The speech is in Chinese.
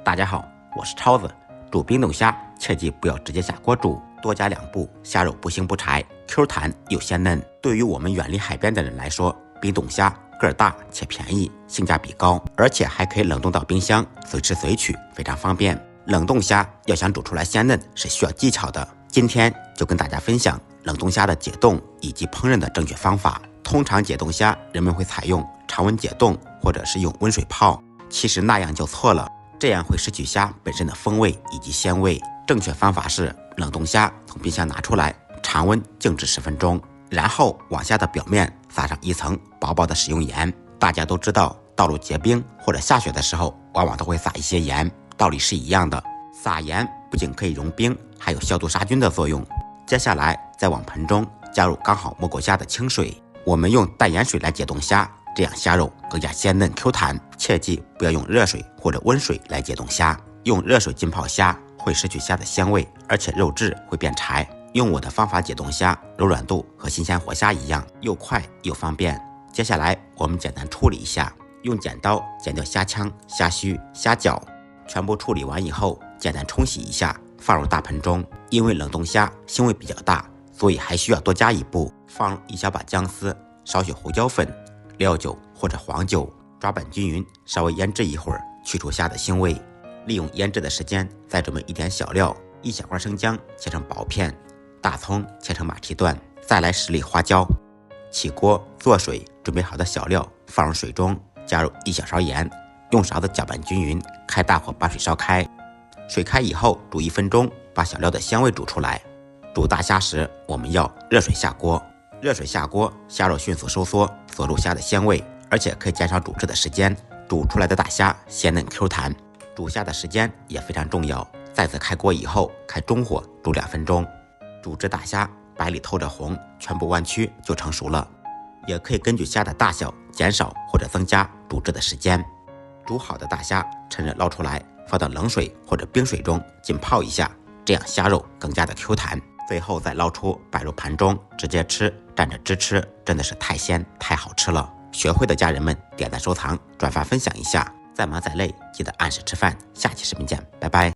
大家好，我是超子。煮冰冻虾切记不要直接下锅煮，多加2步，虾肉不腥不柴，Q 弹又鲜嫩。对于我们远离海边的人来说，冰冻虾个儿大且便宜，性价比高，而且还可以冷冻到冰箱，随吃随取，非常方便。冷冻虾要想煮出来鲜嫩是需要技巧的，今天就跟大家分享冷冻虾的解冻以及烹饪的正确方法。通常解冻虾人们会采用常温解冻或者是用温水泡，其实那样就错了，这样会失去虾本身的风味以及鲜味。正确方法是冷冻虾从冰箱拿出来，常温静置10分钟，然后往虾的表面撒上一层薄薄的食用盐。大家都知道，道路结冰或者下雪的时候，往往都会撒一些盐，道理是一样的。撒盐不仅可以融冰，还有消毒杀菌的作用。接下来在碗盆中加入刚好没过虾的清水，我们用淡盐水来解冻虾，这样虾肉更加鲜嫩 Q 弹。切记不要用热水或者温水来解冻虾，用热水浸泡虾会失去虾的鲜味，而且肉质会变柴。用我的方法解冻虾，柔软度和新鲜活虾一样，又快又方便。接下来我们简单处理一下，用剪刀剪掉虾腔、虾须、虾脚，全部处理完以后，简单冲洗一下，放入大盆中。因为冷冻虾腥味比较大，所以还需要多加一步，放入1小把姜丝、少许胡椒粉、料酒或者黄酒，抓拌均匀，稍微腌制一会儿，去除虾的腥味。利用腌制的时间，再准备一点小料，1小块生姜切成薄片，大葱切成马蹄段，再来10粒花椒。起锅做水，准备好的小料放入水中，加入1小勺盐，用勺子搅拌均匀，开大火把水烧开。水开以后煮1分钟，把小料的香味煮出来。煮大虾时，我们要热水下锅，热水下锅，虾肉迅速收缩，锁住虾的鲜味，而且可以减少煮制的时间，煮出来的大虾鲜嫩 Q 弹。煮虾的时间也非常重要，再次开锅以后，开中火煮2分钟。煮至大虾白里透着红，全部弯曲就成熟了。也可以根据虾的大小减少或者增加煮制的时间。煮好的大虾趁热捞出来，放到冷水或者冰水中浸泡一下，这样虾肉更加的 Q 弹。最后再捞出摆入盘中直接吃，蘸着汁吃，真的是太鲜太好吃了。学会的家人们点赞收藏转发分享一下，再忙再累记得按时吃饭。下期视频见，拜拜。